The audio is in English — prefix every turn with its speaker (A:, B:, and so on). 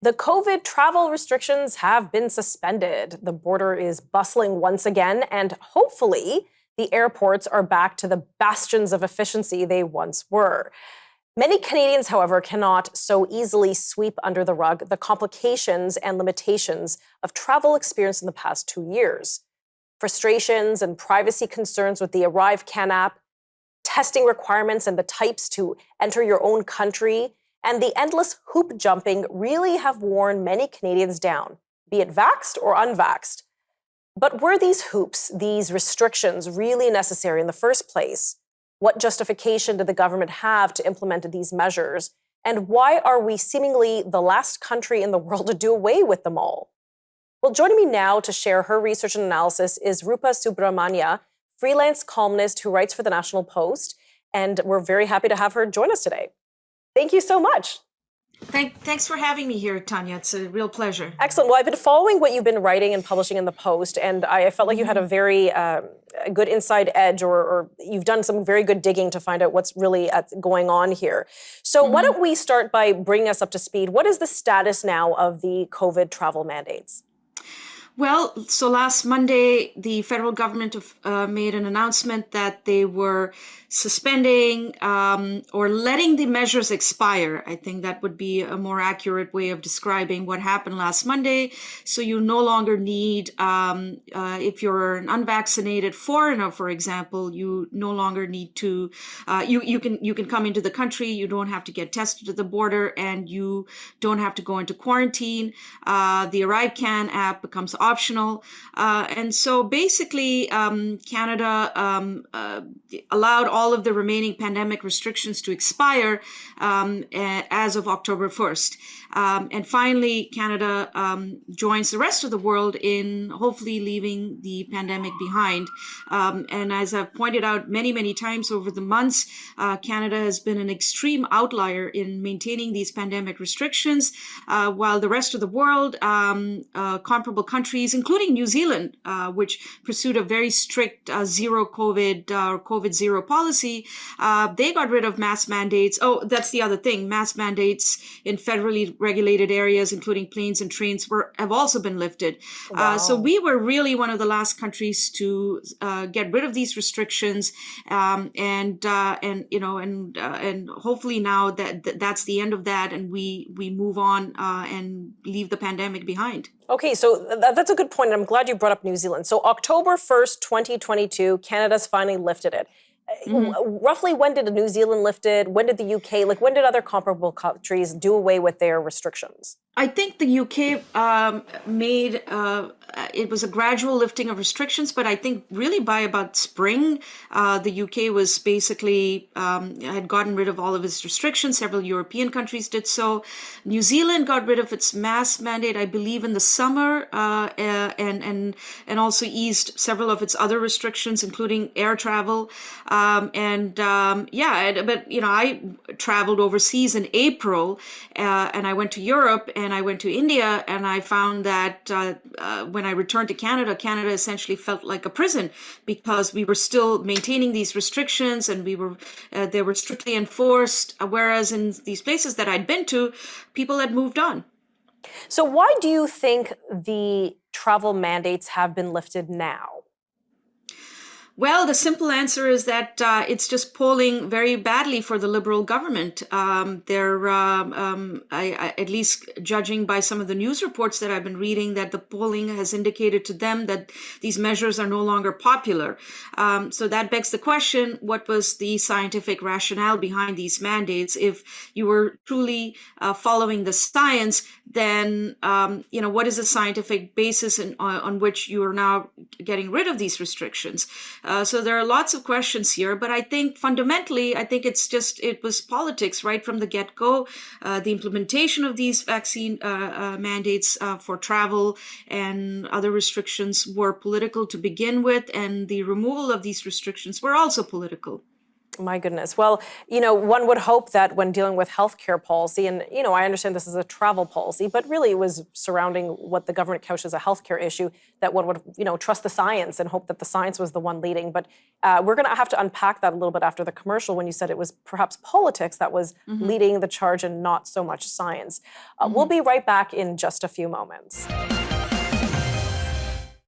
A: The COVID travel restrictions have been suspended. The border is bustling once again, and hopefully, the airports are back to the bastions of efficiency they once were. Many Canadians, however, cannot so easily sweep under the rug the complications and limitations of travel experience in the past 2 years. Frustrations and privacy concerns with the Arrive Can app, testing requirements and the types to enter your own country, and the endless hoop jumping really have worn many Canadians down, be it vaxxed or unvaxxed. But were these hoops, these restrictions, really necessary in the first place? What justification did the government have to implement these measures? And why are we seemingly the last country in the world to do away with them all? Well, joining me now to share her research and analysis is Rupa Subramanya, freelance columnist who writes for the National Post. And we're very happy to have her join us today. Thank you so much.
B: Thanks for having me here, Tanya. It's a real pleasure.
A: Excellent. Well, I've been following what you've been writing and publishing in the Post, and I felt like you had a very good inside edge, or you've done some very good digging to find out what's really going on here. So why don't we start by bringing us up to speed? What is the status now of the COVID travel mandates?
B: Well, so last Monday, the federal government made an announcement that they were suspending or letting the measures expire. I think that would be a more accurate way of describing what happened last Monday. So you no longer need, if you're an unvaccinated foreigner, for example, you no longer need to, you can come into the country. You don't have to get tested at the border, and you don't have to go into quarantine. The Arrive Can app becomes optional. And so basically, Canada allowed all of the remaining pandemic restrictions to expire as of October 1st. And finally, Canada joins the rest of the world in hopefully leaving the pandemic behind. And as I've pointed out many, many times over the months, Canada has been an extreme outlier in maintaining these pandemic restrictions, while the rest of the world, comparable countries, including New Zealand, which pursued a very strict zero COVID or COVID zero policy, they got rid of mask mandates. Oh, that's the other thing. Mask mandates in federally regulated areas, including planes and trains, have also been lifted.
A: Wow.
B: So we were really one of the last countries to get rid of these restrictions, and hopefully now that's the end of that, and we move on and leave the pandemic behind.
A: Okay, so that's a good point. I'm glad you brought up New Zealand. So October 1st, 2022, Canada's finally lifted it. Roughly when did New Zealand lift it? When did the UK, when did other comparable countries do away with their restrictions?
B: I think the UK made, it was a gradual lifting of restrictions, but I think really by about spring, the UK was basically, had gotten rid of all of its restrictions. Several European countries did so. New Zealand got rid of its mask mandate, I believe, in the summer, and also eased several of its other restrictions, including air travel. But I traveled overseas in April, and I went to Europe, and I went to India, and I found that when I returned to Canada, Canada essentially felt like a prison, because we were still maintaining these restrictions, and they were strictly enforced, whereas in these places that I'd been to, people had moved on.
A: So why do you think the travel mandates have been lifted now?
B: Well, the simple answer is that it's just polling very badly for the Liberal government. They're, at least judging by some of the news reports that I've been reading, that the polling has indicated to them that these measures are no longer popular. So that begs the question, what was the scientific rationale behind these mandates? If you were truly following the science, then, what is the scientific basis on which you are now getting rid of these restrictions? So there are lots of questions here, but I think fundamentally, it was politics right from the get-go. The implementation of these vaccine mandates for travel and other restrictions were political to begin with, and the removal of these restrictions were also political.
A: My goodness. Well, one would hope that when dealing with healthcare policy, and, I understand this is a travel policy, but really it was surrounding what the government couched as a healthcare issue, that one would, trust the science and hope that the science was the one leading. But we're going to have to unpack that a little bit after the commercial when you said it was perhaps politics that was leading the charge and not so much science. We'll be right back in just a few moments.